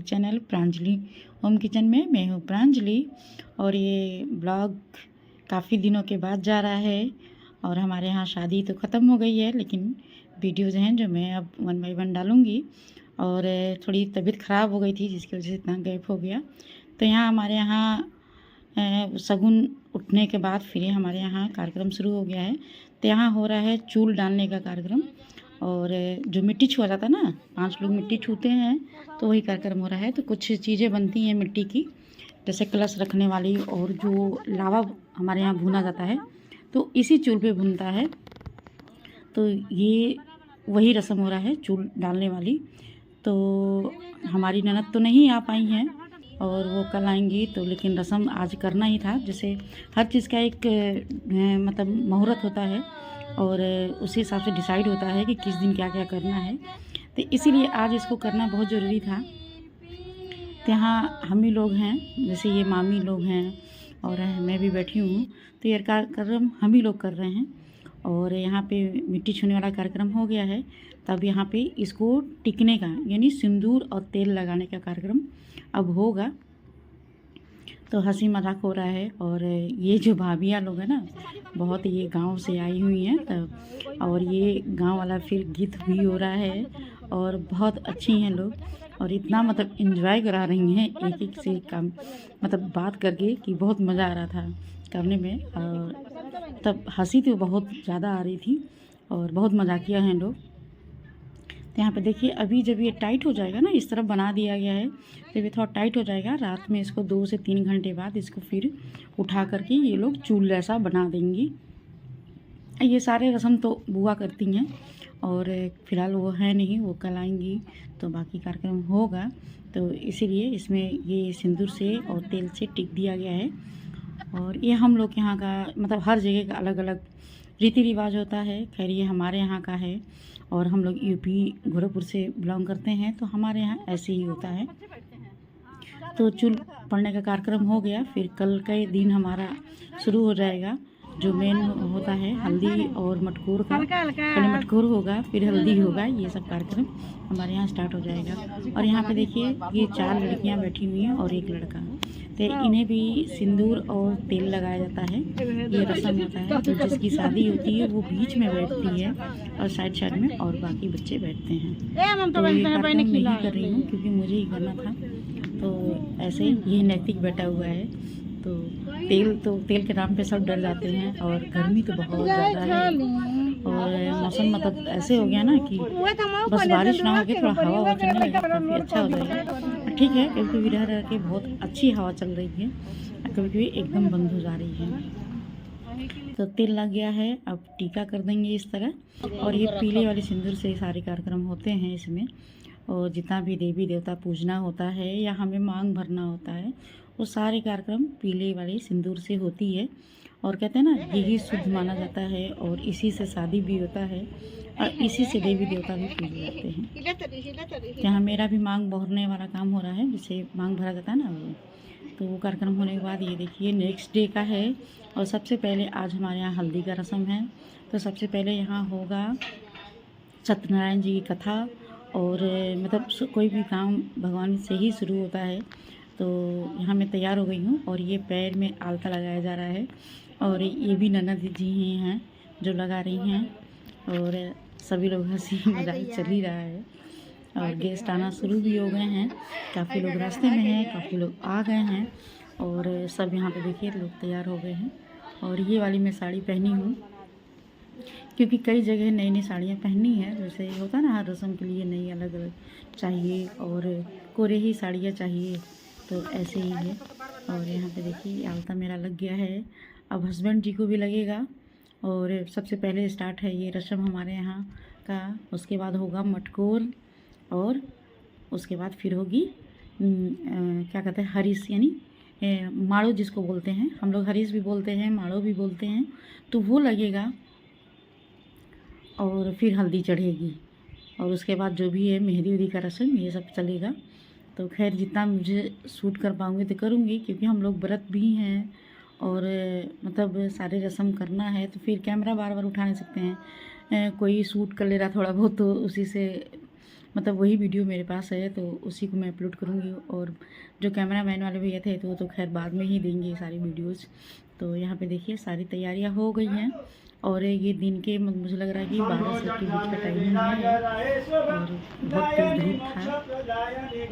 Channel Pranjali home kitchen में। मैं हूँ प्रांजलि और ये ब्लॉग काफ़ी दिनों के बाद जा रहा है। और हमारे यहाँ शादी तो ख़त्म हो गई है, लेकिन वीडियोज़ हैं जो मैं अब 1 बाय 1 डालूँगी। और थोड़ी तबीयत ख़राब हो गई थी जिसकी वजह से इतना गैप हो गया। तो यहाँ हमारे यहाँ शगुन उठने के बाद फिर हमारे यहाँ कार्यक्रम शुरू हो गया है। तो यहाँ हो रहा है चूल डालने का कार्यक्रम। और जो मिट्टी छुआ जाता है ना, 5 लोग मिट्टी छूते हैं, तो वही कार्यक्रम हो रहा है। तो कुछ चीज़ें बनती हैं मिट्टी की, जैसे कलश रखने वाली, और जो लावा हमारे यहाँ भुना जाता है तो इसी चूल पे भुनता है। तो ये वही रस्म हो रहा है चूल डालने वाली। तो हमारी ननद तो नहीं आ पाई हैं और वो कल आएंगी, तो लेकिन रस्म आज करना ही था। जैसे हर चीज़ का एक मतलब मुहूर्त होता है और उसी हिसाब से डिसाइड होता है कि किस दिन क्या क्या करना है। तो इसीलिए आज इसको करना बहुत ज़रूरी था। तो यहाँ हम ही लोग हैं, जैसे ये मामी लोग हैं और मैं भी बैठी हूँ, तो ये कार्यक्रम हम ही लोग कर रहे हैं। और यहाँ पे मिट्टी छूने वाला कार्यक्रम हो गया है, तब यहाँ पे इसको टिकने का यानी सिंदूर और तेल लगाने का कार्यक्रम अब होगा। तो हंसी मजाक हो रहा है। और ये जो भाभियाँ लोग हैं ना, बहुत ये गांव से आई हुई हैं तब, और ये गांव वाला फिर गीत भी हो रहा है और बहुत अच्छी हैं लोग। और इतना मतलब एंजॉय करा रही हैं एक एक से काम मतलब बात करके कि बहुत मज़ा आ रहा था करने में। और तब हंसी तो बहुत ज़्यादा आ रही थी और बहुत मजाकिया हैं लोग। तो यहाँ पे देखिए, अभी जब ये टाइट हो जाएगा ना, इस तरफ बना दिया गया है, तो ये थोड़ा टाइट हो जाएगा। रात में इसको 2 से 3 घंटे बाद इसको फिर उठा करके ये लोग चूल जैसा बना देंगी। ये सारे रस्म तो बुआ करती हैं और फ़िलहाल वो है नहीं, वो कल आएंगी तो बाकी कार्यक्रम होगा। तो इसीलिए इसमें ये सिंदूर से और तेल से टिक दिया गया है। और ये हम लोग के यहाँ का मतलब हर जगह का अलग अलग रीति रिवाज होता है। खैर ये हमारे यहाँ का है और हम लोग यूपी गोरखपुर से बिलोंग करते हैं, तो हमारे यहाँ ऐसे ही होता है। तो चूल पड़ने का कार्यक्रम हो गया, फिर कल के दिन हमारा शुरू हो जाएगा जो मेन होता है हल्दी और मटकोर का। पहले मटकोर होगा फिर हल्दी होगा, ये सब कार्यक्रम हमारे यहाँ स्टार्ट हो जाएगा। और यहाँ पे देखिए, ये 4 लड़कियाँ बैठी हुई हैं और 1 लड़का। तो इन्हें भी सिंदूर और तेल लगाया जाता है, ये रस्म होता है। तो जिसकी शादी होती है वो बीच में बैठती है और साइड में और बाकी बच्चे बैठते हैं। तो ये कार्यक्रम नहीं कर रही हूँ क्योंकि मुझे ही करना था, तो ऐसे ये नैतिक बैठा हुआ है। तो तेल के नाम पे सब डर जाते हैं और गर्मी तो बहुत ज़्यादा है। और मौसम मतलब ऐसे हो गया ना कि बस बारिश ना हो के थोड़ा हवा चलने लगे, काफ़ी अच्छा हो जाएगा। ठीक है, कभी कभी रह के बहुत अच्छी हवा चल रही है, कभी कभी एकदम बंद हो जा रही है। तो तेल लग गया है, अब टीका कर देंगे इस तरह। और ये पीले वाले सिंदूर से सारे कार्यक्रम होते हैं इसमें। और जितना भी देवी देवता पूजना होता है या हमें मांग भरना होता है, वो सारे कार्यक्रम पीले वाले सिंदूर से होती है। और कहते हैं ना, यही शुद्ध माना जाता है और इसी से शादी भी होता है और इसी से देवी देवता भी पूजे जाते हैं। यहाँ मेरा भी मांग भरने वाला काम हो रहा है, जिसे मांग भरा जाता है ना वो। तो वो कार्यक्रम होने के बाद ये देखिए नेक्स्ट डे का है। और सबसे पहले आज हमारे यहाँ हल्दी का रस्म है। तो सबसे पहले यहाँ होगा सत्यनारायण जी की कथा। और मतलब कोई भी काम भगवान से ही शुरू होता है। तो यहाँ मैं तैयार हो गई हूँ और ये पैर में आलता लगाया जा रहा है। और ये भी ननद जी ही हैं जो लगा रही हैं। और सभी लोग हंसी मजाक चल ही रहा है। और गेस्ट आना शुरू भी हो गए हैं, काफ़ी लोग रास्ते में हैं, काफ़ी लोग आ गए हैं। और सब यहाँ पे देखिए लोग तैयार हो गए हैं। और ये वाली मैं साड़ी पहनी हूँ क्योंकि कई जगह नई नई साड़ियाँ पहनी है, जैसे होता है ना हर रस्म के लिए नई अलग अलग चाहिए और कोरे ही साड़ियाँ चाहिए, तो ऐसे ही है। और यहाँ पे देखिए आलता मेरा लग गया है, अब हस्बैंड जी को भी लगेगा। और सबसे पहले स्टार्ट है ये रस्म हमारे यहाँ का। उसके बाद होगा मटकोर और उसके बाद फिर होगी क्या कहते हैं, हरीश यानी माड़ो जिसको बोलते हैं हम लोग, हरीश भी बोलते हैं, माड़ो भी बोलते हैं, तो वो लगेगा। और फिर हल्दी चढ़ेगी और उसके बाद जो भी है मेहंदी वेहंदी का रस्म ये सब चलेगा। तो खैर जितना मुझे शूट कर पाऊँगी तो करूँगी, क्योंकि हम लोग व्रत भी हैं और मतलब सारे रस्म करना है, तो फिर कैमरा बार बार उठा नहीं सकते हैं। कोई शूट कर ले रहा थोड़ा बहुत तो उसी से मतलब वही वीडियो मेरे पास है, तो उसी को मैं अपलोड करूँगी। और जो कैमरा मैन वाले भैया थे तो वो तो खैर बाद में ही देंगे सारी वीडियोज़। तो यहाँ पे देखिए सारी तैयारियाँ हो गई हैं, और ये दिन के मुझे लग रहा है कि 12 से के बीच का टाइमिंग है, और बहुत तेज़ धूप था। ये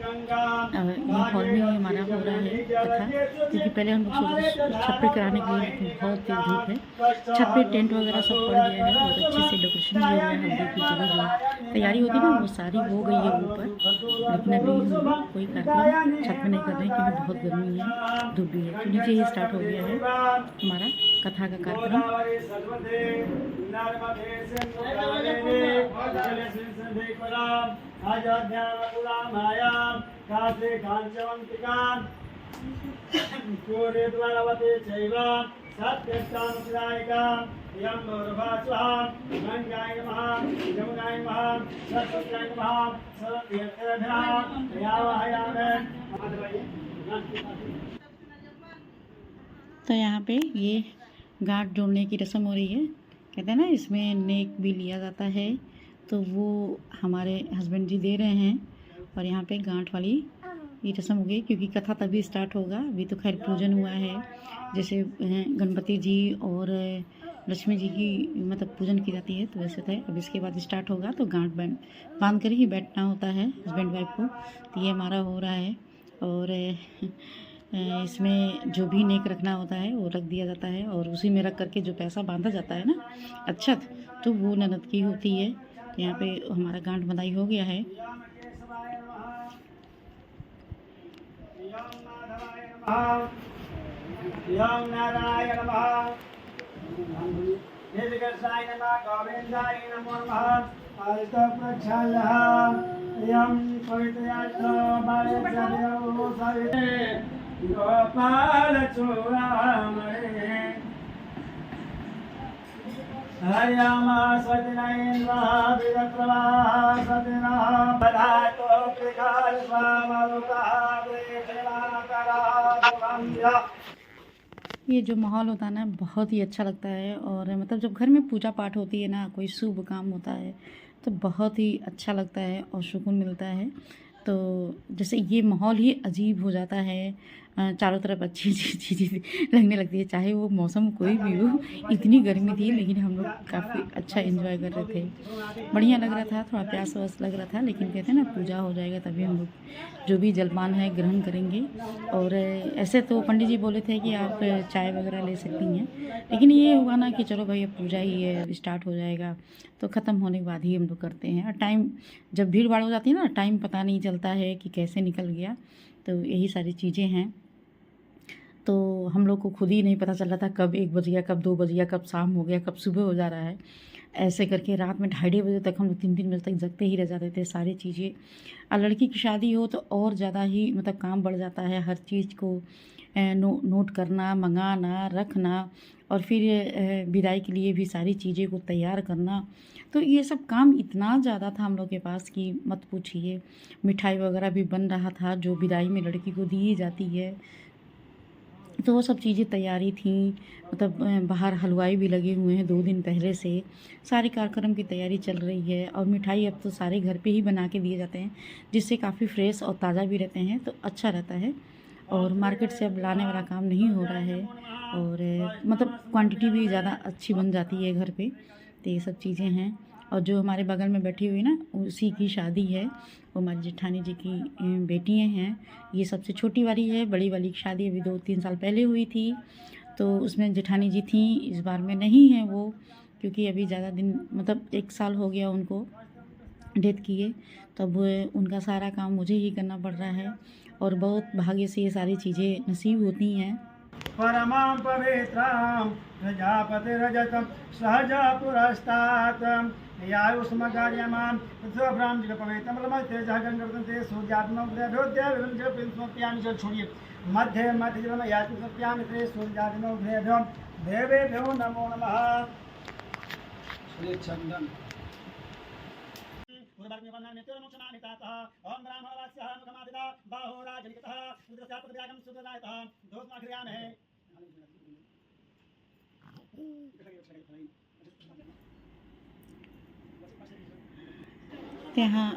हॉल में ही हमारा हो रहा है कथा, क्योंकि पहले हम लोग सोचे छत पे कराने के लिए, लेकिन बहुत तेज़ धूप है। छत पे टेंट वगैरह सब पड़ गया है, बहुत अच्छे से डेकोरेशन भी हो गया है। हल्दी की चीज़ें जो तैयारी होती है ना वो सारी हो गई है ऊपर, लेकिन अभी हम लोग कोई कार्यक्रम छत में नहीं कर रहे हैं, क्योंकि बहुत गर्मी है, धूप भी है। तो नीचे ही स्टार्ट हो गया है हमारा कथा का कार्यक्रम। तो यहाँ पे ये गांठ जोड़ने की रस्म हो रही है। कहते हैं ना इसमें नेक भी लिया जाता है, तो वो हमारे हस्बैंड जी दे रहे हैं। और यहाँ पे गांठ वाली ये रस्म हो गई, क्योंकि कथा तभी स्टार्ट होगा। अभी तो खैर पूजन हुआ है, जैसे गणपति जी और लक्ष्मी जी की मतलब पूजन की जाती है, तो वैसे तो है। अब इसके बाद स्टार्ट होगा, तो गांठ बांध कर ही बैठना होता है हस्बैंड वाइफ को। तो ये हमारा हो रहा है, और इसमें जो भी नेक रखना होता है वो रख दिया जाता है, और उसी में रख करके जो पैसा बांधा जाता है ना अच्छत, तो वो ननद की होती है। तो यहाँ पे हमारा गांठ बंधाई हो गया है। गोपाल चूड़ामणि हरियामा सतिनैन्द्र विरक्रमा सतिना बधातो कृकाल स्वामरुता देशनाकरा। ये जो माहौल होता है ना बहुत ही अच्छा लगता है, और मतलब जब घर में पूजा पाठ होती है ना, कोई शुभ काम होता है, तो बहुत ही अच्छा लगता है और सुकून मिलता है। तो जैसे ये माहौल ही अजीब हो जाता है, चारों तरफ अच्छी अच्छी चीज़ें लगने लगती है, चाहे वो मौसम कोई भी हो। इतनी गर्मी थी, लेकिन हम लोग काफ़ी अच्छा एंजॉय कर रहे थे, बढ़िया लग रहा था। थोड़ा प्यास व्यास लग रहा था, लेकिन कहते हैं ना पूजा हो जाएगा तभी हम लोग जो भी जलपान है ग्रहण करेंगे। और ऐसे तो पंडित जी बोले थे कि आप चाय वगैरह ले सकती हैं, लेकिन ये हुआ ना कि चलो भाई अब पूजा ही है, अब स्टार्ट हो जाएगा, तो ख़त्म होने के बाद ही हम लोग करते हैं। और टाइम जब भीड़ भाड़ हो जाती है ना, टाइम पता नहीं चलता है कि कैसे निकल गया। तो यही सारी चीज़ें हैं। तो हम लोग को खुद ही नहीं पता चल रहा था कब 1 बज गया, कब 2 बज गया, कब शाम हो गया, कब सुबह हो जा रहा है। ऐसे करके रात में 2:30 बजे तक हम लोग 3-3 बजे तक जगते ही रह जाते थे सारी चीज़ें। और लड़की की शादी हो तो और ज़्यादा ही मतलब काम बढ़ जाता है, हर चीज़ को नोट करना, मंगाना, रखना, और फिर विदाई के लिए भी सारी चीज़ें को तैयार करना। तो ये सब काम इतना ज़्यादा था हम लोग के पास कि मत पूछिए। मिठाई वगैरह भी बन रहा था जो विदाई में लड़की को दी जाती है, तो वो सब चीज़ें तैयारी थी। मतलब बाहर हलवाई भी लगे हुए हैं 2 दिन पहले से, सारे कार्यक्रम की तैयारी चल रही है। और मिठाई अब तो सारे घर पे ही बना के दिए जाते हैं, जिससे काफ़ी फ्रेश और ताज़ा भी रहते हैं, तो अच्छा रहता है। और मार्केट से अब लाने वाला काम नहीं हो रहा है, और मतलब क्वांटिटी भी ज़्यादा अच्छी बन जाती है घर पे। तो ये सब चीज़ें हैं। और जो हमारे बगल में बैठी हुई ना, उसी की शादी है, वो हमारी जेठानी जी की बेटियाँ हैं। ये सबसे छोटी वाली है, बड़ी वाली की शादी अभी 2-3 साल पहले हुई थी, तो उसमें जेठानी जी थी। इस बार में नहीं है वो, क्योंकि अभी ज़्यादा दिन मतलब 1 साल हो गया उनको डेथ किए, तब उनका सारा काम मुझे ही करना पड़ रहा है। और बहुत भाग्य से ये सारी चीज़ें नसीब होती हैं। परमां पवित्रां प्रजापतिरजतं सहजा पुरस्तात् यायुष्मकार्यमां तथोभ्रां जगपवेतमलमस्तेजः गङ्गर्तन्ते सूर्यात्मोग्रभ्योद्याविरञ्जपिंस्मप्यामि च छोड़िए मध्य मध्य जन्म यात्मप्यामि ते सूर्यादिनोग्रभ्यो देवेभ्यो नमो नमः। चंदन ओम ब्राह्मणवास्यः मुखमादिता बाहोराजलिकतः रुद्रस्यापदव्यागं सुददायतः दोषमाख्रियामहे। यहाँ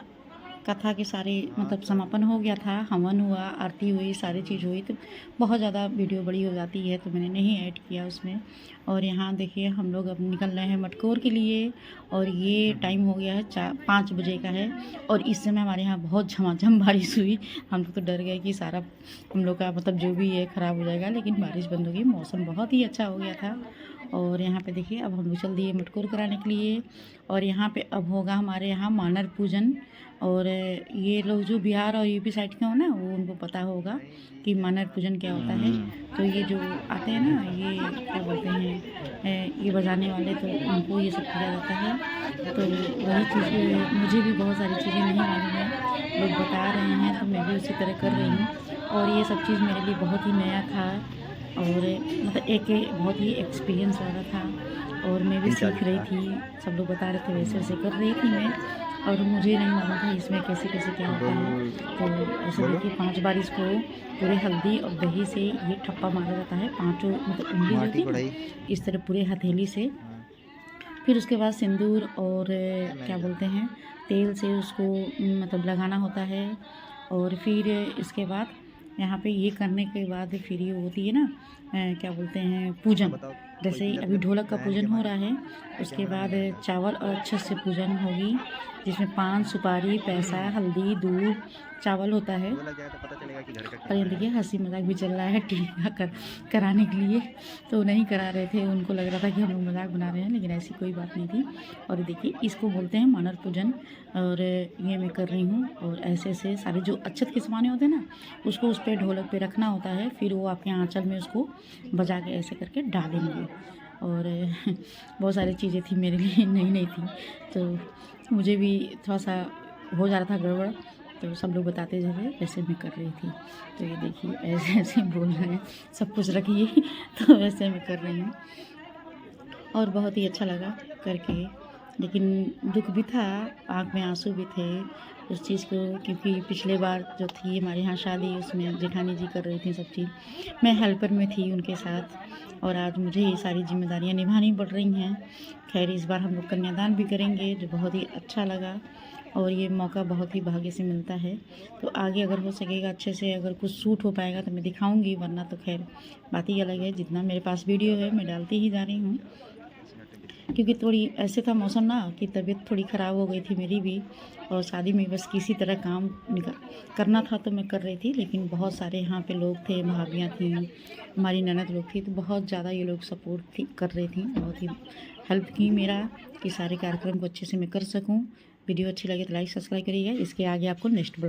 कथा के सारे मतलब समापन हो गया था, हवन हुआ, आरती हुई, सारी चीज़ हुई, तो बहुत ज़्यादा वीडियो बड़ी हो जाती है तो मैंने नहीं ऐड किया उसमें। और यहाँ देखिए हम लोग अब निकल रहे हैं मटकोर के लिए और ये टाइम हो गया है 5 बजे का है और इस समय हमारे यहाँ बहुत झमाझम बारिश हुई। हम लोग तो डर गए कि सारा हम लोग का मतलब जो भी है ख़राब हो जाएगा, लेकिन बारिश बंद हो गई, मौसम बहुत ही अच्छा हो गया था। और यहाँ पे देखिए अब हम लोग चल दिए मटकोर कराने के लिए और यहाँ पे अब होगा हमारे यहाँ मानर पूजन। और ये लोग जो बिहार और यूपी साइड के हो ना, वो उनको पता होगा कि मानर पूजन क्या होता है। तो ये जो आते हैं ना, ये क्या बोलते हैं, ये बजाने वाले, तो उनको ये सब किया जाता है। तो वही चीज़ें मुझे भी बहुत सारी चीज़ें नहीं मालूम है, लोग बता रहे हैं तो मैं भी उसी तरह कर रही हूँ। और ये सब चीज़ मेरे लिए बहुत ही नया था और मतलब एक बहुत ही एक्सपीरियंस वाला था और मैं भी सीख रही थी। सब लोग बता रहे थे वैसे वैसे कर रही थी मैं, और मुझे नहीं मालूम था इसमें कैसे कैसे क्या होता है। तो ऐसे देखिए 5 बार इसको पूरे हल्दी और दही से ये ठप्पा मारा जाता है, 5 मतलब उंगली जो होती है ना, इस तरह पूरे हथेली से। फिर उसके बाद सिंदूर और क्या बोलते हैं तेल से उसको मतलब लगाना होता है। और फिर इसके बाद यहाँ पे ये करने के बाद फिर ये होती है ना क्या बोलते हैं पूजन। जैसे अभी ढोलक का पूजन हो रहा है, उसके बाद चावल और अक्षत से पूजन होगी, जिसमें पान, सुपारी, पैसा, हल्दी, दूध, चावल होता है। और ये देखिए हंसी मजाक भी चल रहा है टीका कराने के लिए, तो नहीं करा रहे थे, उनको लग रहा था कि हम लोग मजाक बना रहे हैं, लेकिन ऐसी कोई बात नहीं थी। और देखिए इसको बोलते हैं मानर पूजन और ये मैं कर रही हूँ। और ऐसे ऐसे सारे जो अक्षत के सामान होते हैं ना, उसको उस पर ढोलक पे रखना होता है, फिर वो आपके आंचल में उसको बजा के ऐसे करके डालेंगे। और बहुत सारी चीज़ें थी मेरे लिए नई नई थी, तो मुझे भी थोड़ा सा हो जा रहा था गड़बड़, तो सब लोग बताते जा रहे वैसे मैं कर रही थी। तो ये देखिए ऐसे ऐसे बोल रहे हैं, सब कुछ रखिए तो वैसे मैं कर रही हूँ और बहुत ही अच्छा लगा करके। लेकिन दुख भी था, आँख में आंसू भी थे उस चीज़ को, क्योंकि पिछले बार जो थी हमारे यहाँ शादी, उसमें जेठानी जी कर रही थी सब चीज़, मैं हेल्पर में थी उनके साथ, और आज मुझे ये सारी जिम्मेदारियाँ निभानी पड़ रही हैं। खैर इस बार हम लोग कन्यादान भी करेंगे, जो बहुत ही अच्छा लगा और ये मौका बहुत ही भाग्य से मिलता है। तो आगे अगर हो सकेगा अच्छे से, अगर कुछ शूट हो पाएगा तो मैं दिखाऊंगी, वरना तो खैर बात ही अलग है। जितना मेरे पास वीडियो है मैं डालती ही जा रही हूँ, क्योंकि थोड़ी ऐसे था मौसम ना कि तबीयत थोड़ी ख़राब हो गई थी मेरी भी, और शादी में बस किसी तरह काम करना था तो मैं कर रही थी। लेकिन बहुत सारे यहाँ पे लोग थे, भाभियाँ थी, हमारी ननद लोग थी, तो बहुत ज़्यादा ये लोग सपोर्ट थी कर रही थी, बहुत ही हेल्प की मेरा कि सारे कार्यक्रम को अच्छे से मैं कर सकूँ। वीडियो अच्छी लगे तो लाइक सब्सक्राइब करिएगा। इसके आगे आपको नेक्स्ट ब्लॉग